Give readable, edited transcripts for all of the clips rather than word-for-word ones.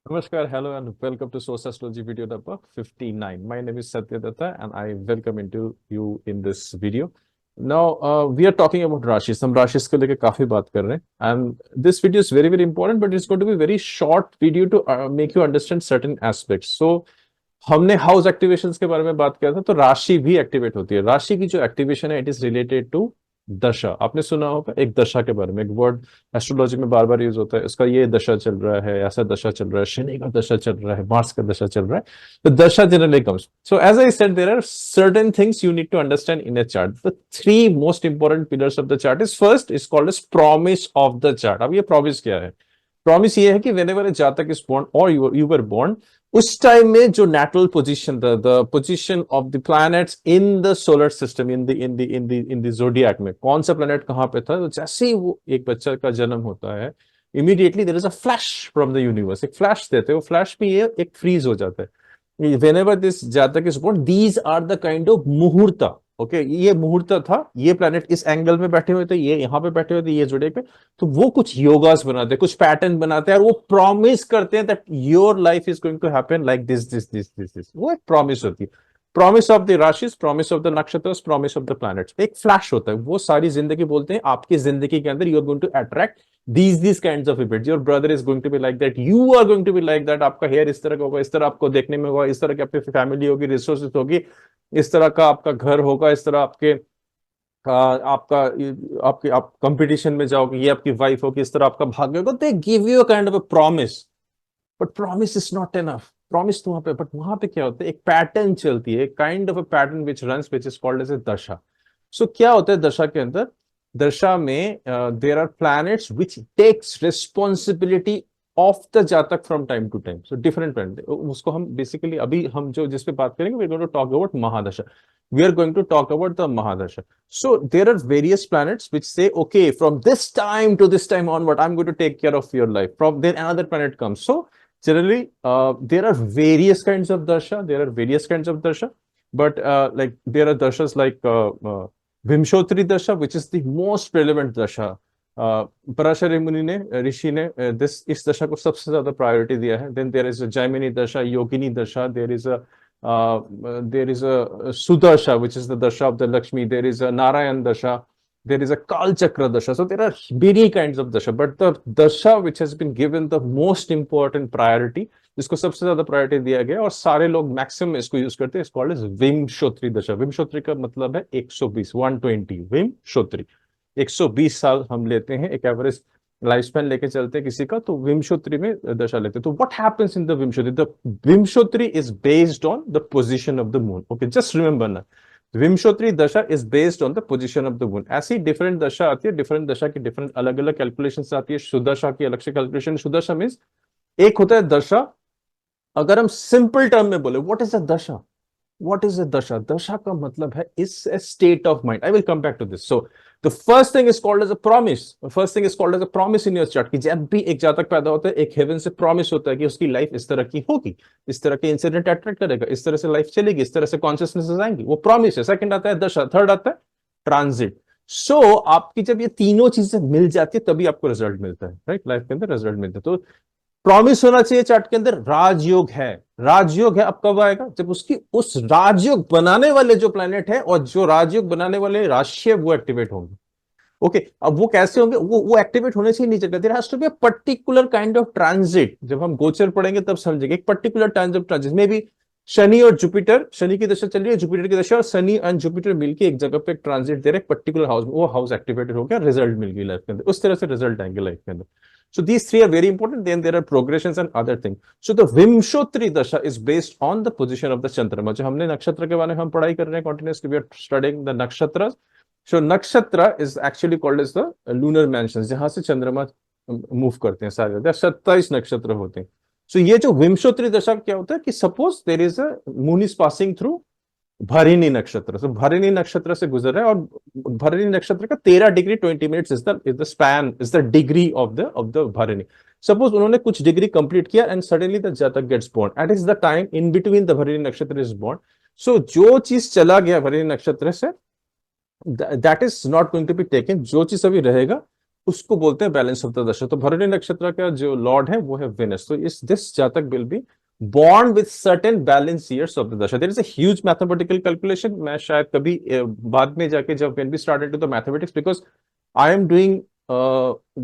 Namaskar, hello, and welcome to Source Astrology video number 59. My name is Satya Datta, and I welcome into you in this video. Now, we are talking about Rashis. हम Rashis को लेके काफी बात कर रहे हैं, and this video is very, very important, but it's going to be very short video to make you understand certain aspects. So, हमने house एक्टिवेशंस के बारे में बात किया था, तो राशि भी एक्टिवेट होती है। राशि की जो एक्टिवेशन है, इट इज रिलेटेड टू दशा। आपने सुना होगा एक दशा के बारे में, एक वर्ड एस्ट्रोलॉजी में बार बार यूज होता है, इसका ये दशा चल रहा है, ऐसा दशा चल रहा है, शनि का दशा चल रहा है, मार्स का दशा चल रहा है। तो dasha generally comes. So as I said, there are certain things you need to understand in a chart. The three most important pillars of the chart is first is called as promise of the chart. अब ये promise क्या है? Promise ये है कि whenever a jatak is born और you were born, उस time में जो natal position, the position of the planets in the solar system, in the zodiac में कौन सा प्लैनेट कहां पे था, तो जैसे ही वो एक बच्चा का जन्म होता है, immediately there is a flash from the universe. एक फ्लैश देते हैं, वो फ्लैश में ये एक फ्रीज हो जाता है। Whenever this jatak is born, these are the kind of muhurat. Okay, ये मुहूर्त था, ये प्लैनेट इस एंगल में बैठे हुए थे, ये यहाँ पे बैठे हुए थे, ये ज़ोडिएक पे। तो वो कुछ योगास बनाते हैं, कुछ पैटर्न बनाते हैं, और वो प्रॉमिस करते हैं that your life is going to happen like this. वो एक प्रॉमिस होती है। Promise of the rashis, promise of the nakshatra, promise of the planets. एक फ्लैश होता है, वो सारी जिंदगी बोलते हैं आपकी जिंदगी के अंदर you are going to attract these kinds of events. Your brother is going to be like that, you are going to be like that, आपका हेयर इस तरह का होगा, इस तरह आपको देखने में होगा, इस तरह की आपकी फैमिली होगी, रिसोर्सेज होगी, इस तरह का आपका घर होगा, इस तरह आपके आपका आपके आप कंपटीशन में जाओगे, ये आपकी वाइफ होगी, इस तरह आपका भाग्य होगा। They give you a kind of a promise, but promise is not enough. Promise तो वहां पे, बट वहां पे क्या होता है, एक पैटर्न चलती है, kind of a pattern which runs, which is called as a dasha. So क्या होता है दशा के अंदर? दशा में there are planets which takes responsibility of the jatak from time to time. So different planet, उसको हम बेसिकली अभी हम जो जिस पे बात करेंगे, we are going to talk about mahadasha. We are going to talk about the Mahadasha. So there are various planets which say, okay, from this time to this time onward, I'm going to take care of your life. From then another planet comes. So generally, there are various kinds of dasha. There are various kinds of dasha, but like there are dashas like Vimshotri dasha, which is the most relevant dasha. Parashar मुनि ने, ऋषि ने इस दशा को सबसे ज्यादा priority दिया है। Then there is a Jaimini dasha, Yogini दशा, there is a Sudasha, which is the dasha of the Lakshmi. There is a Narayan dasha. There is a Kal Chakra dasha. So there are many kinds of dasha, but the dasha which has been given the most important priority, जिसको सबसे ज्यादा priority दिया गया और सारे लोग maximum इसको use करते हैं, इस कॉल्ड इज विमशोत्री दशा। विमशोत्री का मतलब है 120, 120। विमशोत्री 120 साल हम लेते हैं, एक एवरेज लाइफ स्पैन लेके चलते हैं किसी का, तो विमशोत्री में दशा लेते हैं। तो what happens in the Vimshottari is based on the position of the moon. Okay, just remember ना, Vimshottari dasha is based on the position of the moon. ऐसी डिफरेंट दशा आती है, डिफरेंट दशा की डिफरेंट अलग अलग कैलकुलेशन आती है। सुदशा की अलग से कैलकुलेशन। सुदशा मीन्स एक होता है दशा, अगर हम सिंपल टर्म में बोले, व्हाट इज अ दशा? What is a dasha? Dasha का मतलब है is a state of mind. I will come back to this. So the first thing is called as a promise. The first thing is called as a promise in your chart कि जब भी एक जातक पैदा होता है, एक haven से प्रॉमिस होता है कि उसकी लाइफ इस तरह की होगी, इस तरह के इंसिडेंट अट्रैक्ट करेगा, इस तरह से लाइफ चलेगी, इस तरह से कॉन्शियसनेस आएंगी, वो प्रॉमिस है। सेकंड आता है दशा, थर्ड आता है ट्रांजिट। सो आपकी जब ये तीनों चीजें मिल जाती है, तभी आपको रिजल्ट मिलता है, राइट? लाइफ के अंदर रिजल्ट मिलता है। तो प्रॉमिस होना चाहिए चार्ट के अंदर। राजयोग है, राजयोग है, अब कब आएगा? जब उसकी उस राजयोग बनाने वाले जो प्लैनेट है और जो राजयोग बनाने वाले राशि है, वो एक्टिवेट होंगे। ओके, अब वो कैसे होंगे? वो एक्टिवेट होने से ही नहीं चलेगा। There has to be a particular kind of transit. जब हम गोचर पढ़ेंगे तब समझेंगे। एक पर्टिकुलर टाइम ऑफ ट्रांजिट में भी शनि और जुपिटर, शनि की दशा चल रही है, जुपिटर की दशा, और शनि एंड जुपिटर मिलकर एक जगह पे एक ट्रांजिट दे रहे हैं पर्टिकुलर हाउस में, वो हाउस एक्टिवेटेड हो गया, रिजल्ट मिल गई लाइफ के अंदर। उस तरह से रिजल्ट आएंगे लाइफ के अंदर। So these three are very important. Then there are progressions and other things. So the Vimshotri dasha is based on the position of the Chandrama. जो हमने नक्षत्र के बारे में हम पढ़ाई कर रहे हैं continuously, we are studying the nakshatras. So nakshatra is actually called as the lunar mansions, जहां से चंद्रमा मूव करते हैं सारे। 27 नक्षत्र होते हैं। So ये जो विमशोत्री दशा क्या होता है कि suppose there is a moon is passing through Bharani nakshatra, तो भरिणी नक्षत्र से गुजर रहा है, और भरिणी नक्षत्र का 13 degree 20 minutes is the span, is the degree of the Bharani. Suppose उन्होंने कुछ डिग्री कंप्लीट किया and suddenly the jatak gets born, at is the time in between the Bharani nakshatra is born. सो जो चीज चला गया भरिणी नक्षत्र से, that is not going to be taken. जो चीज अभी रहेगा उसको बोलते हैं बैलेंस ऑफ द दशा। तो भरणी नक्षत्र का जो लॉर्ड है वो है वेनस। तो इस दिस जातक will be born with certain balance years of the dasha. There is a huge mathematical calculation. मैं शायद कभी बाद में जाके जब when we started to the mathematics, because I am doing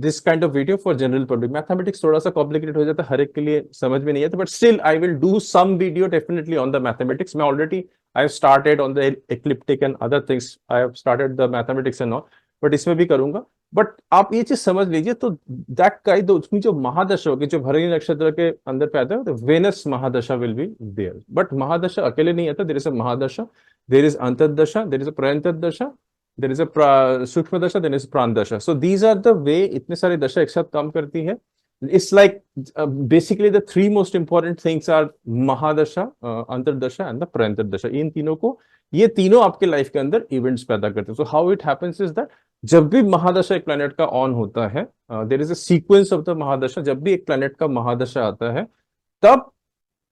this kind of video for general public. Mathematics थोड़ा सा complicated हो जाता है, हर एक के लिए समझ में नहीं आता, but still I will do some video definitely on the mathematics. मैं already I have started on the ecliptic and other things. I have started the mathematics and all, but इसमें भी करूंगा। बट आप ये चीज समझ लीजिए, तो दैट काइंड उसमें जो महादशा होगी, जो भरणी नक्षत्र के अंदर पैदा है, तो Venus mahadasha will be there. But महादशा अकेले नहीं आता, there is a mahadasha, there is antardasha, there is a pratyantardasha, there is a sukshma dasha, there is prana dasha. So these are the way इतने सारे दशा एक साथ काम करती है। It's like basically the three most important things are mahadasha, antardasha and the pratyantardasha. इन तीनों को, ये तीनों आपके लाइफ के अंदर इवेंट्स पैदा करते हैं। So how it happens is that जब भी महादशा एक प्लेनेट का ऑन होता है, there is a sequence of the mahadasha. जब भी एक प्लेनेट का महादशा आता है, तब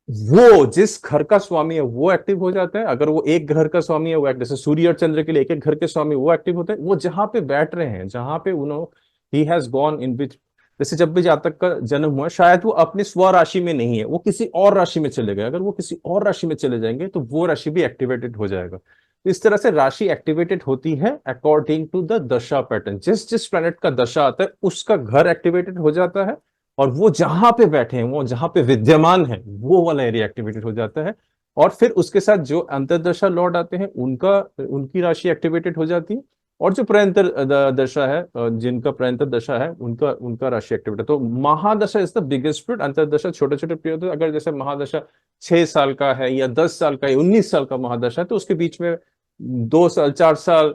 वो जिस घर का स्वामी है वो एक्टिव हो जाता है। अगर वो एक घर का स्वामी है, वो जैसे सूर्य और चंद्र के लिए एक एक घर के स्वामी, वो एक्टिव होते हैं। वो जहां पे बैठ रहे हैं, जहां पे ही हैज गॉन इन विच, जैसे जब भी जातक का जन्म हुआ, शायद वो अपनी स्व राशि में नहीं है, वो किसी और राशि में चले गए। अगर वो किसी और राशि में चले जाएंगे तो वो राशि भी एक्टिवेटेड हो जाएगा। इस तरह से राशि एक्टिवेटेड होती है अकॉर्डिंग टू द दशा पैटर्न। जिस जिस प्लैनेट का दशा आता है उसका घर एक्टिवेटेड हो जाता है, और वो जहां पे बैठे हैं, वो जहां पे विद्यमान है, वो वाला एरिया एक्टिवेटेड हो जाता है। और फिर उसके साथ जो अंतर्दशा लॉर्ड आते हैं, उनकी राशि एक्टिवेटेड हो जाती है। और जो प्रयंतर दशा है, जिनका प्रयंतर दशा है, उनका उनका राशि एक्टिवेटेड। तो महादशा इज द बिगेस्ट पीरियड, अंतर्दशा छोटे छोटे पीरियड। अगर जैसे महादशा 6 साल का है, या 10 साल का, या 19 साल का महादशा है, तो उसके बीच में 2 साल 4 साल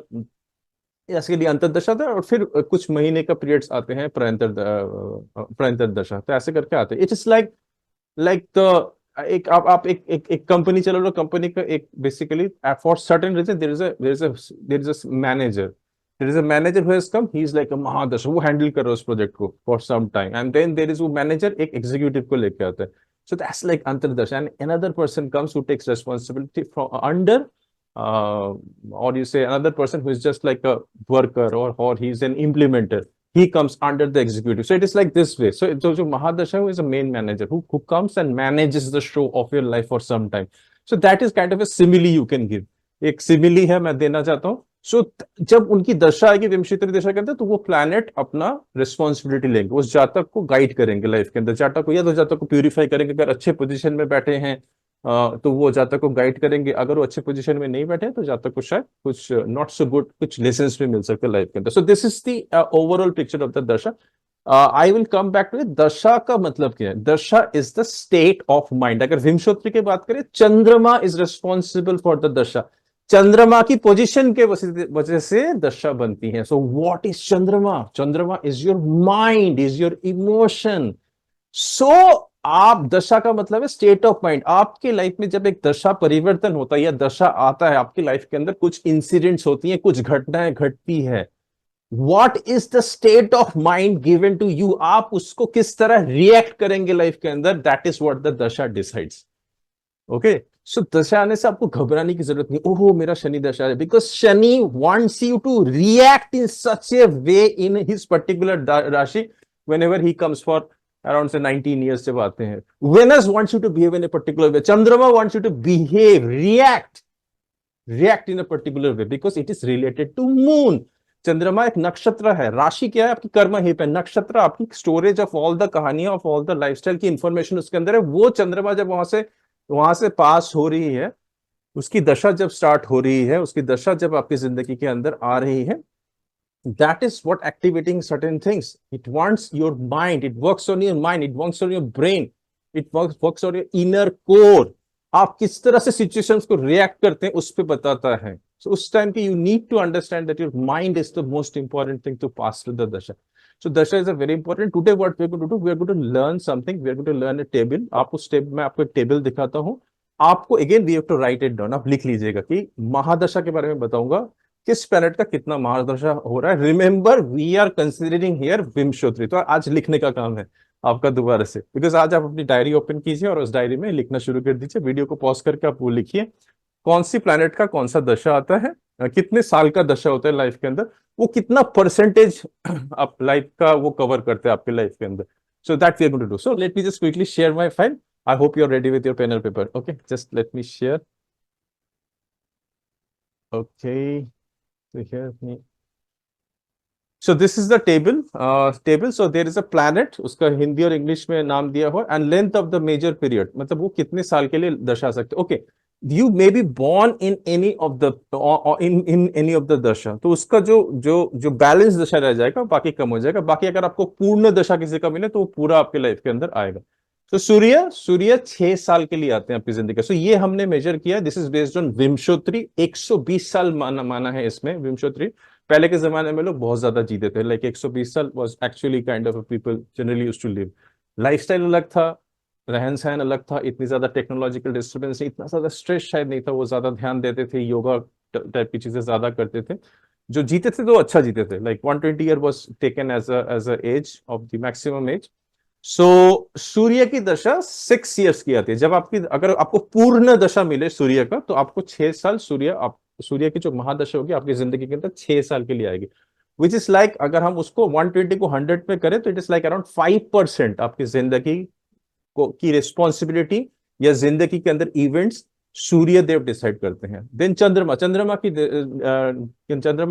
इसके लिए अंतर्दशा था, और फिर कुछ महीने का पीरियड्स आते हैं प्रयंतर दशा। तो ऐसे करके आते हैं। इट इज लाइक द एक आप एक कंपनी चला लो, कंपनी का एक basically for certain reason there is a manager, who has come, he is like a mahadasha, वो हैंडल कर रहा है उस प्रोजेक्ट को for some time, and then there is वो मैनेजर एक एग्जीक्यूटिव को लेके आता है। So that's like antardasha, and another person comes who takes responsibility from under, or you say another person who is just like a worker, or he's an implementer, he comes under the executive. So it is like this way. So jo mahadasha is a main manager who comes and manages the show of your life for some time. So that is kind of a simile you can give. एक simile है, मैं देना चाहता हूँ। So जब उनकी दशा आएगी विमशित्री दशा के अंदर, तो वो प्लैनेट अपना रिस्पॉन्सिबिलिटी लेंगे, उस जातक को गाइड करेंगे लाइफ के अंदर। जातक को, या तो जातक को प्यूरिफाई करेंगे, अगर अच्छे पोजीशन में बैठे हैं तो वो जातक को गाइड करेंगे। अगर वो अच्छे पोजीशन में नहीं बैठे तो जातक को शायद कुछ नॉट सो गुड कुछ लेसन्स भी मिल सकते लाइफ के अंदर। So this is the overall picture of the dasha. I will come back to दशा का मतलब क्या है। Dasha is the state of mind. अगर विमशोत्री की बात करें, चंद्रमा इज रिस्पॉन्सिबल फॉर द दशा। चंद्रमा की पोजीशन के वजह से दशा बनती है। So what is chandrama? Chandrama is your mind, is your emotion. So आप, दशा का मतलब है स्टेट ऑफ माइंड। आपके लाइफ में जब एक दशा परिवर्तन होता है या दशा आता है आपकी लाइफ के अंदर, कुछ इंसिडेंट्स होती हैं, कुछ घटनाएं घटती है। What is the state of mind given to you? आप उसको किस तरह रिएक्ट करेंगे लाइफ के अंदर, that is what the dasha decides. Okay, so दशा आने से आपको घबराने की जरूरत नहीं, ओहो मेरा शनि दशा है, because Shani wants you to react in such a way in his particular rashi whenever he comes for around say 19 years जब आते हैं। Venus wants you to behave in a particular way. Chandrama wants you to behave, react in a particular way because it is related to moon. चंद्रमा एक नक्षत्र है, राशि क्या है आपकी कर्म हिप है, नक्षत्र आपकी स्टोरेज ऑफ ऑल द कहानियां, ऑफ ऑल द लाइफस्टाइल की इंफॉर्मेशन उसके अंदर है। वो चंद्रमा जब वहां से पास हो रही है, उसकी दशा जब स्टार्ट हो रही है, उसकी दशा जब आपकी जिंदगी के अंदर आ रही है, that is what activating certain things. It wants your mind, it works on your mind, it works on your brain, it works on your inner core. आप किस तरह से सिचुएशंस को रिएक्ट करते हैं उस पे बताता है। So उस टाइम पे you need to understand that your mind is the most important thing to pass through the dasha. So dasha is a very important. Today what we are going to do, we are going to learn something, we are going to learn a table. आप उस table में आपको एक table दिखाता हूँ, आपको again we have to write it down. आप लिख लीजिएगा कि महादशा के बारे में बताऊंगा, किस प्लैनेट का कितना महादशा हो रहा है। Remember we are considering here Vimshottari. तो आज लिखने का काम है आपका दोबारा से, बिकॉज आज आप अपनी डायरी ओपन कीजिए और उस डायरी में लिखना शुरू कर दीजिए। वीडियो को पॉज करके आप वो लिखिए। कौन सी प्लैनेट का कौन सा दशा आता है, कितने साल का दशा होता है लाइफ के अंदर, वो कितना परसेंटेज आप लाइफ का वो कवर करते हैं आपके लाइफ के अंदर. So that we are going to do. So let me just quickly share my file. I hope you are ready with your pen and paper. Okay, just let me share. Okay, so here me. So this is the table. So there is a planet. उसका हिंदी और English में नाम दिया हुआ and length of the major period. मतलब वो कितने साल के लिए दशा सकते. Okay, you may be born in any of the in any of the दशा. तो उसका जो बैलेंस दशा रह जाएगा, बाकी कम हो जाएगा. बाकी अगर आपको पूर्ण दशा किसी का मिले तो वो पूरा आपके लाइफ के अंदर आएगा. तो सूर्य 6 साल के लिए आते हैं आपकी जिंदगी का. सो ये हमने मेजर किया. This is based on Vimshottari. 120 साल माना है इसमें विमशोत्री. पहले के जमाने में लोग बहुत ज्यादा जीते थे. लाइक 120 साल was actually kind of people generally used to live. Lifestyle अलग था, रहन सहन अलग था, इतनी ज्यादा टेक्नोलॉजिकल डिस्टर्बेंस नहीं, इतना ज्यादा स्ट्रेस शायद नहीं था. वो ज्यादा ध्यान देते थे, योगा टाइप की चीजें ज्यादा करते थे. जो जीते थे तो अच्छा जीते थे. Like 120 year was taken as a age of the maximum age. So सूर्य की दशा 6 ईयर्स की आती है. जब आपकी अगर आपको पूर्ण दशा मिले सूर्य का तो आपको 6 साल सूर्य की जो महादशा होगी आपकी जिंदगी के अंदर 6 साल के लिए आएगी. विच इज लाइक अगर हम उसको 120 को 100 में करें तो इट इज लाइक अराउंड 5% आपकी जिंदगी को की रिस्पॉन्सिबिलिटी या जिंदगी के अंदर इवेंट्स सूर्य देव डिसाइड करते हैं. देन चंद्रमा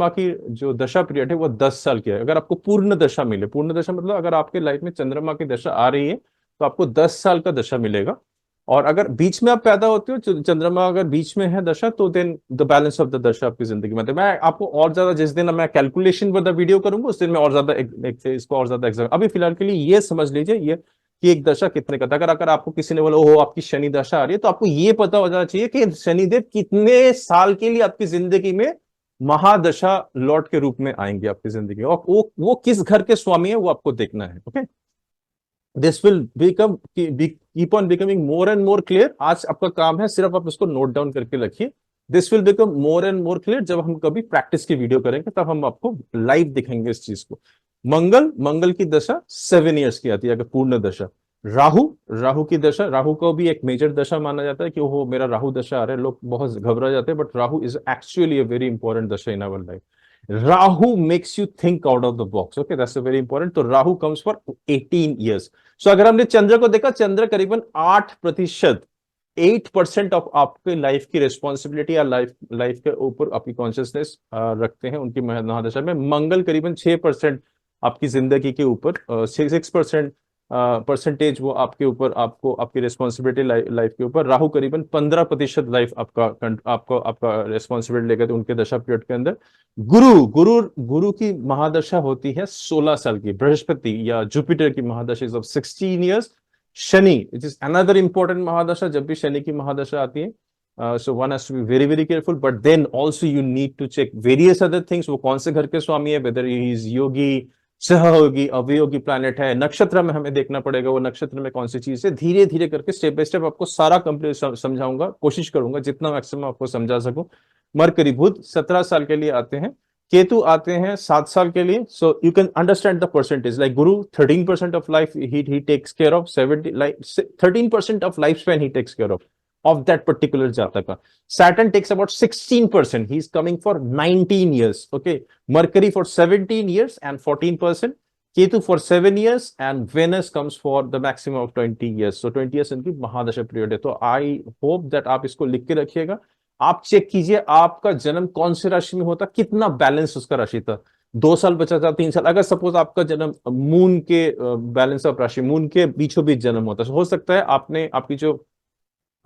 की जो दशा पीरियड है वो 10 साल की है. अगर आपको पूर्ण दशा मिले, पूर्ण दशा मतलब अगर आपके लाइफ में चंद्रमा की दशा आ रही है तो आपको 10 साल का दशा मिलेगा. और अगर बीच में आप पैदा होते हो, चंद्रमा अगर बीच में है दशा, तो then the balance of the dasha आपकी जिंदगी में. मैं आपको और ज्यादा जिस दिन मैं कैलकुलेशन पर द वीडियो करूंगा उस दिन मैं और ज्यादा इसको और ज्यादा एग्जाम. अभी फिलहाल के लिए ये समझ लीजिए ये कि एक दशा कितने का था. अगर आपको किसी ने बोला ओहो आपकी शनि दशा आ रही है तो आपको ये पता हो जाना चाहिए कि शनिदेव कितने साल के लिए आपकी जिंदगी में महादशा लॉर्ड के रूप में आएंगे आपकी जिंदगी. और वो किस घर के स्वामी है वो आपको देखना है. Okay, this will keep on becoming more and more clear. आज आपका काम है सिर्फ आप इसको नोट डाउन करके रखिए. This will become more and more clear जब हम कभी प्रैक्टिस की वीडियो करेंगे, तब हम आपको लाइव दिखाएंगे इस चीज को. मंगल की दशा 7 ईयर्स की आती है अगर पूर्ण दशा. राहु की दशा, राहु को भी एक मेजर दशा माना जाता है कि वो मेरा राहु दशा आ रहा है. लोग बहुत घबरा जाते हैं, but Rahu is actually a very important dasha in our life. Rahu makes you think out of the box. Okay, that's very important. तो Rahu comes for 18 years. So अगर हमने चंद्र को देखा, चंद्र करीबन 8%, 8% ऑफ आपके लाइफ की रिस्पॉन्सिबिलिटी या लाइफ के ऊपर आपकी कॉन्शियसनेस रखते हैं उनकी महादशा में. मंगल करीबन 6% आपकी जिंदगी के ऊपर, 6% परसेंटेज वो आपके ऊपर, आपको आपकी रिस्पॉन्सिबिलिटी लाइफ के ऊपर. राहु करीबन 15% लाइफ आपका रिस्पॉन्सिबिलिटी लेकर तो उनके दशा पीरियड के अंदर. गुरु की महादशा होती है 16 साल की. बृहस्पति या जुपिटर की mahadasha is of 16 years. Shani it is another important mahadasha. जब भी शनि की महादशा आती है so one has to be very very careful, but then also you need to check various other things. वो कौन से घर के स्वामी है, whether he is योगी, सहयोगी, अवयोगी प्लैनेट है. नक्षत्र में हमें देखना पड़ेगा वो नक्षत्र में कौन सी चीज है. धीरे धीरे करके स्टेप बाय स्टेप आपको सारा कंप्लीट समझाऊंगा, कोशिश करूंगा जितना मैक्सिमम आपको समझा सकूं. मरकरी बुध 17 साल के लिए आते हैं. केतु आते हैं 7 साल के लिए. So you can understand the percentage. Like Guru 13% of life he takes care of. 13% of life span he takes care of that particular jataka. Saturn takes about 16%. He's coming for 19 years. Okay. Mercury for 17 years and 14%. Ketu for 7 years and Venus comes for the maximum of 20 years. So 20 years इनकी महादशा period है. तो I hope that आप इसको लिख के रखिएगा. आप check कीजिए आपका जन्म कौन से राशि में होता, कितना बैलेंस उसका राशि था. 2 साल बचा था, 3 साल. अगर सपोज आपका जन्म मून के बैलेंस ऑफ राशि, मून के बीचों बीच जन्म होता, हो सकता है आपने आपकी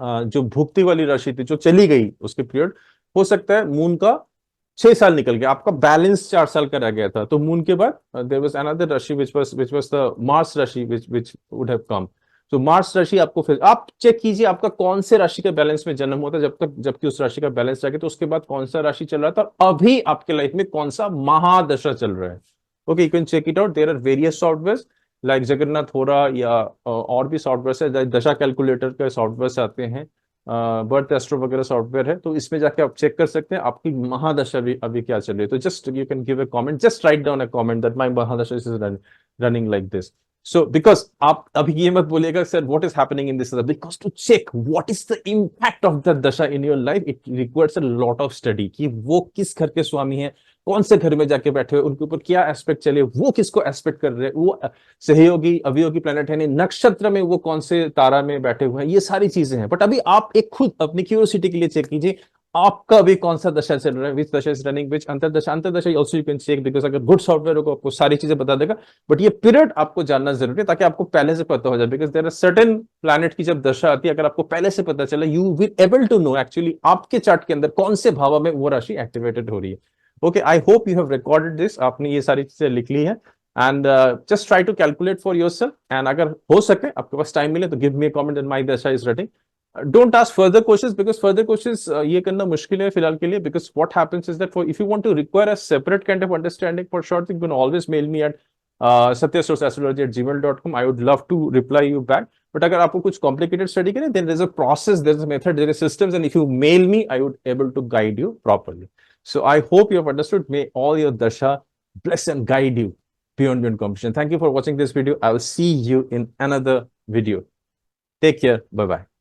जो भुक्ति वाली राशि थी जो चली गई उसके पीरियड, हो सकता है मून का 6 साल निकल गया, आपका बैलेंस 4 साल का रह गया था. तो मून के बाद देयर वाज अनदर राशि व्हिच वाज द मार्स राशि व्हिच वुड हैव कम. तो मार्स राशि आपको, फिर आप चेक कीजिए आपका कौन से राशि के बैलेंस में जन्म होता है. जबकि उस राशि का बैलेंस रह गया तो उसके बाद कौन सा राशि चल रहा था, अभी आपके लाइफ में कौन सा महादशा चल रहा है. Okay, you can check it out. There are various software like Jagannath हो रहा या और भी सॉफ्टवेयर है. दशा कैलकुलेटर के सॉफ्टवेयर आते हैं, बर्थ एस्ट्रो वगैरह सॉफ्टवेयर है. तो इसमें जाके आप चेक कर सकते हैं आपकी महादशा अभी क्या चल रही है. तो just you can give a comment, just write down a comment that my mahadasha is running like this. So because आप अभी ये मत बोलिएगा sir what is happening in this, because to check what is the impact of the dasha in your life it requires a lot of study, कि वो किस घर के स्वामी हैं, कौन से घर में जाके बैठे हुए, उनके ऊपर क्या एस्पेक्ट चले, वो किसको एस्पेक्ट कर रहे हैं, वो सहयोगी अवयोगी प्लेनेट है, नक्षत्र में वो कौन से तारा में बैठे हुए हैं, ये सारी चीजें हैं। बट अभी आप एक खुद अपनी क्यूरियोसिटी के लिए चेक कीजिए आपका अभी कौन सा दशा चल रहा है, which dasha is running, which antardasha, antardasha also you can check, because अगर गुड सॉफ्टवेयर होगा आपको सारी चीजें बता देगा। बट ये पीरियड आपको जानना जरूरी है ताकि आपको पहले से पता हो जाए, because there are certain planet की जब दशा आती है अगर आपको पहले से पता चला you will able to know actually आपके चार्ट के अंदर कौन से भाव में वो राशि एक्टिवेटेड हो रही है। Okay, I hope you have recorded this, आपने ये सारी चीजें लिख ली है and just try to calculate for yourself, and अगर हो सके आपके पास टाइम मिले तो give me a comment in my dasha is running. Don't ask further questions because further questions ये करना मुश्किल है फिलहाल के लिए, because what happens is that for if you want to require a separate kind of understanding for short thing, you can always mail me at satyasourceastrology@gmail.com. I would love to reply you back. But अगर आपको कुछ complicated study करें, then there's a process, there's a method, there are systems, and if you mail me, I would able to guide you properly. So I hope you have understood. May all your dasha bless and guide you beyond competition. Thank you for watching this video. I will see you in another video. Take care. Bye bye.